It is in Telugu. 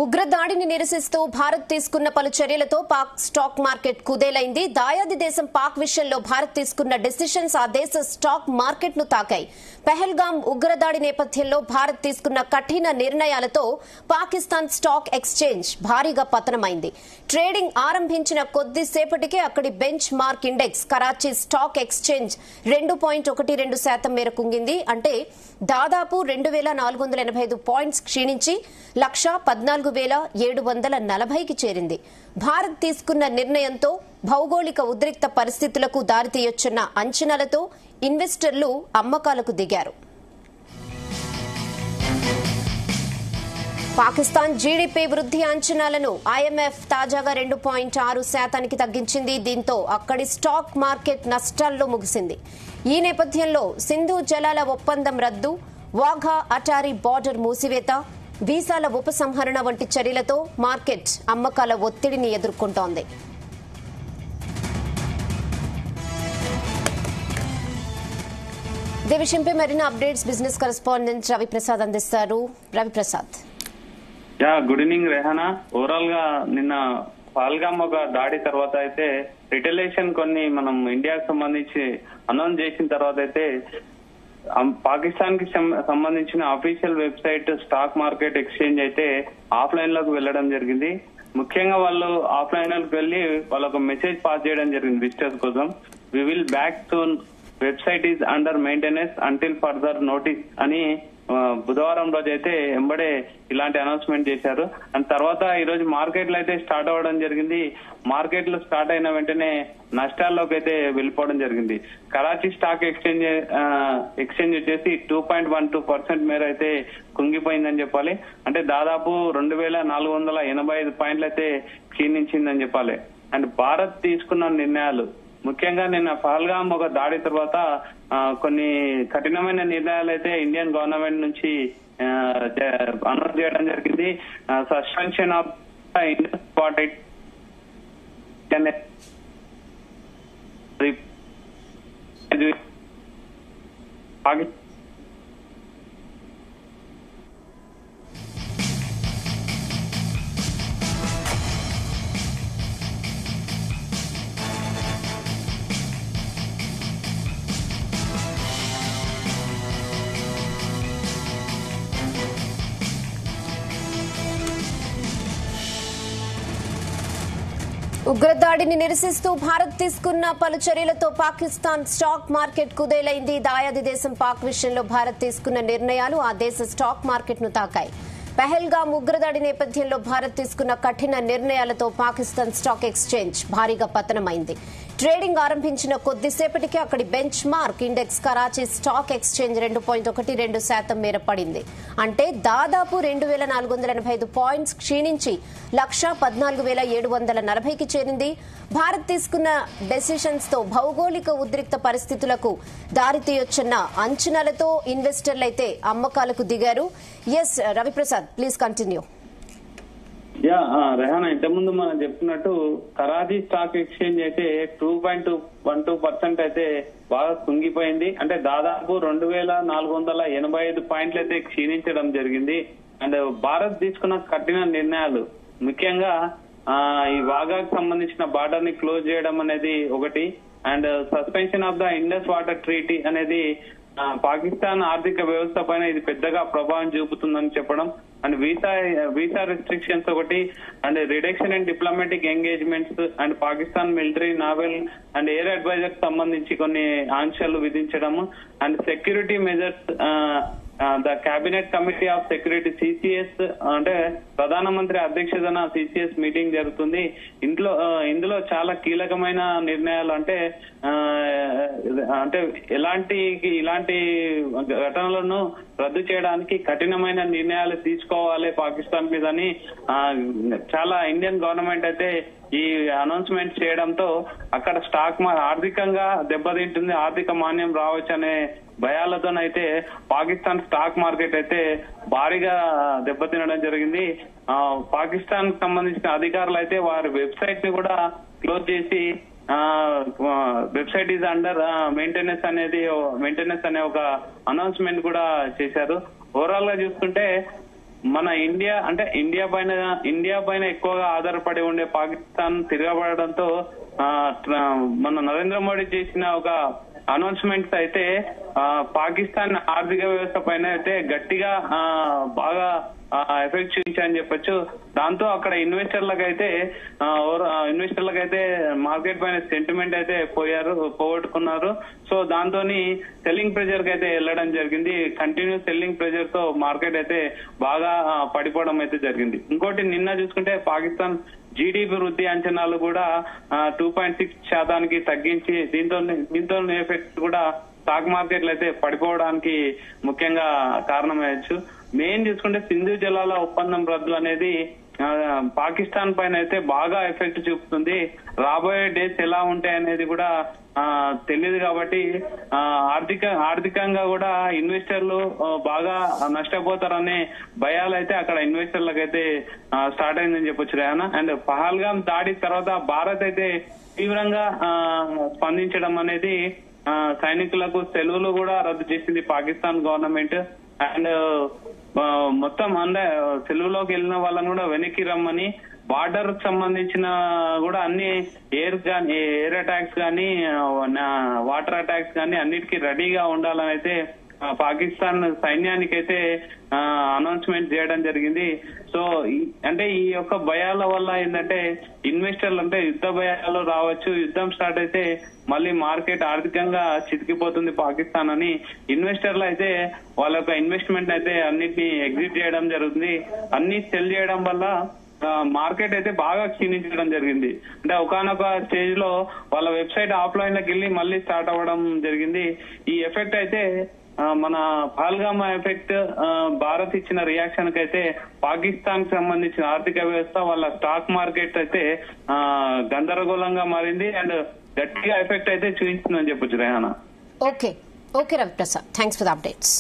ఉగ్రదాడిని నిరసిస్తూ భారత్ తీసుకున్న పలు చర్యలతో పాక్ స్టాక్ మార్కెట్ కుదేలైంది. దాయాది దేశం పాక్ విషయంలో భారత్ తీసుకున్న డెసిషన్స్ ఆ దేశ స్టాక్ మార్కెట్ ను తాకాయి. పెహల్గాం ఉగ్రదాడి నేపథ్యంలో భారత్ తీసుకున్న కఠిన నిర్ణయాలతో పాకిస్తాన్ స్టాక్ ఎక్స్చేంజ్ భారీగా పతనమైంది. ట్రేడింగ్ ఆరంభించిన కొద్దిసేపటికే అక్కడి bench mark index Karachi stock exchange 2.12% మేర కుంగింది. అంటే దాదాపు 2485 పాయింట్స్ క్షీణించి 1,14,740కి చేరింది. భారత్ తీసుకున్న నిర్ణయంతో భౌగోళిక ఉద్రిక్త పరిస్థితులకు దారితీయొచ్చన్న అంచనాలతో ఇన్వెస్టర్లు అమ్మకాలకు దిగారు. పాకిస్తాన్ జీడీపీ వృద్ధి అంచనాలను ఐఎంఎఫ్ తాజాగా 2.6% తగ్గించింది. దీంతో అక్కడి స్టాక్ మార్కెట్ నష్టాల్లో ముగిసింది. ఈ నేపథ్యంలో సింధు జలాల ఒప్పందం రద్దు, వాఘా అటారీ బార్డర్ మూసివేత, వీసాల ఉపసంహరణ వంటి చర్యలతో మార్కెట్ అమ్మకాల ఒత్తిడిని ఎదుర్కొంటోంది. ఇదే విషయంపై మరిన్ని అప్డేట్స్ బిజినెస్ కరెస్పాండెంట్ రవిప్రసాద్ అందిస్తారు. Ravi Prasad. Good evening Rehana. Overall గా నిన్న పహల్గామ్ ఒక దాడి తర్వాత అయితే రిటలేషన్ కొన్ని మనం ఇండియాకు సంబంధించి అనౌన్స్ చేసిన తర్వాత అయితే పాకిస్తాన్ కి సంబంధించిన official website stock market exchange అయితే ఆఫ్లైన్ లోకి వెళ్లడం జరిగింది. ముఖ్యంగా వాళ్ళు ఆఫ్లైన్ లోకి వెళ్లి వాళ్ళొక మెసేజ్ పాస్ చేయడం జరిగింది విజిటర్స్ కోసం. We will back soon, website is under maintenance until further notice అని బుధవారం రోజు అయితే ఎంబడే ఇలాంటి అనౌన్స్మెంట్ చేశారు. అండ్ తర్వాత ఈ రోజు మార్కెట్లు అయితే స్టార్ట్ అవ్వడం జరిగింది. మార్కెట్లు స్టార్ట్ అయిన వెంటనే నష్టాల్లోకి అయితే వెళ్ళిపోవడం జరిగింది. కరాచీ స్టాక్ ఎక్స్చేంజ్ వచ్చేసి 2.12% మేర అయితే కుంగిపోయిందని చెప్పాలి. అంటే దాదాపు 2,485 పాయింట్లు అయితే క్షీణించిందని చెప్పాలి. అండ్ భారత్ తీసుకున్న నిర్ణయాలు ముఖ్యంగా నిన్న పహల్గామ్ ఒక దాడి తర్వాత కొన్ని కఠినమైన నిర్ణయాలు అయితే ఇండియన్ గవర్నమెంట్ నుంచి అనౌన్స్ చేయడం జరిగింది. సస్పెన్షన్ ఆఫ్ పాకిస్తాన్ ఉగ్రదాడిని నిరసిస్తూ భారత్ తీసుకున్న పలు చర్యలతో పాకిస్తాన్ స్టాక్ మార్కెట్ కుదేలైంది. దాయాది దేశం పాక్ విషయంలో భారత్ తీసుకున్న నిర్ణయాలు ఆ దేశ స్టాక్ మార్కెట్ ను తాకాయి. పెహల్గాం ఉగ్రదాడి నేపథ్యంలో భారత్ తీసుకున్న కఠిన నిర్ణయాలతో పాకిస్తాన్ స్టాక్ ఎక్స్చేంజ్ భారీగా పతనమైంది. ట్రేడింగ్ ఆరంభించిన కొద్దిసేపటికే అక్కడి bench mark index Karachi stock exchange 2.12% మేర పడింది. అంటే దాదాపు 2,485 పాయింట్స్ క్షీణించి 1,14,740కి చేరింది. భారత్ తీసుకున్న డెసిషన్స్ తో భౌగోళిక ఉద్రిక్త పరిస్థితులకు దారితీయొచ్చన్న అంచనాలతో ఇన్వెస్టర్లైతే అమ్మకాలకు దిగారు. S Raviprasad, please continue. Rehana, ఇంతకుముందు మనం చెప్తున్నట్టు కరాచీ స్టాక్ ఎక్స్చేంజ్ అయితే 2.12% అయితే బాగా కుంగిపోయింది. అంటే దాదాపు 2,485 పాయింట్లు అయితే క్షీణించడం జరిగింది. అండ్ భారత్ తీసుకున్న కఠిన నిర్ణయాలు ముఖ్యంగా ఈ వాగాకు సంబంధించిన బార్డర్ ని క్లోజ్ చేయడం అనేది ఒకటి. And suspension of the Indus water treaty అనేది పాకిస్తాన్ ఆర్థిక వ్యవస్థ పైన ఇది పెద్దగా ప్రభావం చూపుతుందని చెప్పడం. అండ్ వీసా రెస్ట్రిక్షన్స్ ఒకటి. And reduction in diplomatic engagements and Pakistan military, naval and air adviser సంబంధించి కొన్ని ఆంక్షలు విధించడము. And security measures, the cabinet committee of security CCS, అంటే ప్రధానమంత్రి అధ్యక్షతన సిసిఎస్ మీటింగ్ జరుగుతుంది. ఇందులో చాలా కీలకమైన నిర్ణయాలు అంటే ఇలాంటి ఘటనలను రద్దు చేయడానికి కఠినమైన నిర్ణయాలు తీసుకోవాలి పాకిస్తాన్ మీద అని చాలా ఇండియన్ గవర్నమెంట్ అయితే ఈ అనౌన్స్మెంట్ చేయడంతో అక్కడ స్టాక్ ఆర్థికంగా దెబ్బతింటుంది, ఆర్థిక మాన్యం రావచ్చు అనే భయాలతోనైతే పాకిస్తాన్ స్టాక్ మార్కెట్ అయితే భారీగా దెబ్బతినడం జరిగింది. పాకిస్తాన్ కు సంబంధించిన అధికారులు అయితే వారి వెబ్సైట్ ని కూడా క్లోజ్ చేసి వెబ్సైట్ ఈజ్ అండర్ మెయింటెనెన్స్ అనే ఒక అనౌన్స్మెంట్ కూడా చేశారు. ఓవరాల్ గా చూసుకుంటే మన ఇండియా పైన ఎక్కువగా ఆధారపడి ఉండే పాకిస్తాన్ తిరగబడడంతో మన నరేంద్ర మోడీ చేసిన ఒక అనౌన్స్మెంట్స్ అయితే పాకిస్తాన్ ఆర్థిక వ్యవస్థ పైన అయితే గట్టిగా బాగా ఎఫెక్ట్ చూపించాయని చెప్పొచ్చు. దాంతో అక్కడ ఇన్వెస్టర్లకైతే మార్కెట్ పైన సెంటిమెంట్ అయితే పోగొట్టుకున్నారు. సో దాంతో సెల్లింగ్ ప్రెజర్ కి అయితే వెళ్ళడం జరిగింది. కంటిన్యూస్ సెల్లింగ్ ప్రెజర్ తో మార్కెట్ అయితే బాగా పడిపోవడం అయితే జరిగింది. ఇంకోటి నిన్న చూసుకుంటే పాకిస్తాన్ జీడీపీ వృద్ధి అంచనాలు కూడా 2.6% తగ్గించి దీంతో ఎఫెక్ట్ కూడా స్టాక్ మార్కెట్లు అయితే పడిపోవడానికి ముఖ్యంగా కారణమయ్యచ్చు. మెయిన్ చూసుకుంటే సింధు జలాల ఒప్పందం రద్దు అనేది పాకిస్తాన్ పైన అయితే బాగా ఎఫెక్ట్ చూపుతుంది. రాబోయే డేస్ ఎలా ఉంటాయనేది కూడా తెలియదు కాబట్టి ఆర్థికంగా కూడా ఇన్వెస్టర్లు బాగా నష్టపోతారనే భయాలు అయితే అక్కడ ఇన్వెస్టర్లకు అయితే స్టార్ట్ అయిందని చెప్పొచ్చు రేహనా. అండ్ పహల్గామ్ దాడి తర్వాత భారత్ అయితే తీవ్రంగా స్పందించడం అనేది సైనికులకు సెలవులు కూడా రద్దు చేసింది పాకిస్తాన్ గవర్నమెంట్. అండ్ మొత్తం సెలవులోకి వెళ్ళిన వాళ్ళని కూడా వెనక్కి రమ్మని, బార్డర్ సంబంధించిన కూడా అన్ని ఎయిర్ అటాక్స్ కానీ వాటర్ అటాక్స్ కానీ అన్నిటికీ రెడీగా ఉండాలని అయితే పాకిస్తాన్ సైన్యానికి అయితే అనౌన్స్మెంట్ చేయడం జరిగింది. సో అంటే ఈ యొక్క భయాల వల్ల ఏంటంటే ఇన్వెస్టర్లు అంటే యుద్ధ భయాలు రావచ్చు, యుద్ధం స్టార్ట్ అయితే మళ్ళీ మార్కెట్ ఆర్థికంగా చితికిపోతుంది పాకిస్తాన్ అని ఇన్వెస్టర్లు అయితే వాళ్ళ యొక్క ఇన్వెస్ట్మెంట్ అయితే అన్నిటిని ఎగ్జిట్ చేయడం జరుగుతుంది. అన్ని సెల్ చేయడం వల్ల మార్కెట్ అయితే బాగా క్షీణించడం జరిగింది. అంటే ఒకనొక స్టేజ్ లో వాళ్ళ వెబ్సైట్ ఆఫ్లైన్ లోకి వెళ్ళి మళ్ళీ స్టార్ట్ అవ్వడం జరిగింది. ఈ ఎఫెక్ట్ అయితే మన పహల్గామ్ ఎఫెక్ట్ భారత్ ఇచ్చిన రియాక్షన్ కి అయితే పాకిస్తాన్ కి సంబంధించిన ఆర్థిక వ్యవస్థ వాళ్ళ స్టాక్ మార్కెట్ అయితే గందరగోళంగా మారింది అండ్ గట్టిగా ఎఫెక్ట్ అయితే చూపించిందని చెప్పొచ్చు Rehana. Okay Ravi Prasad, thanks for the updates.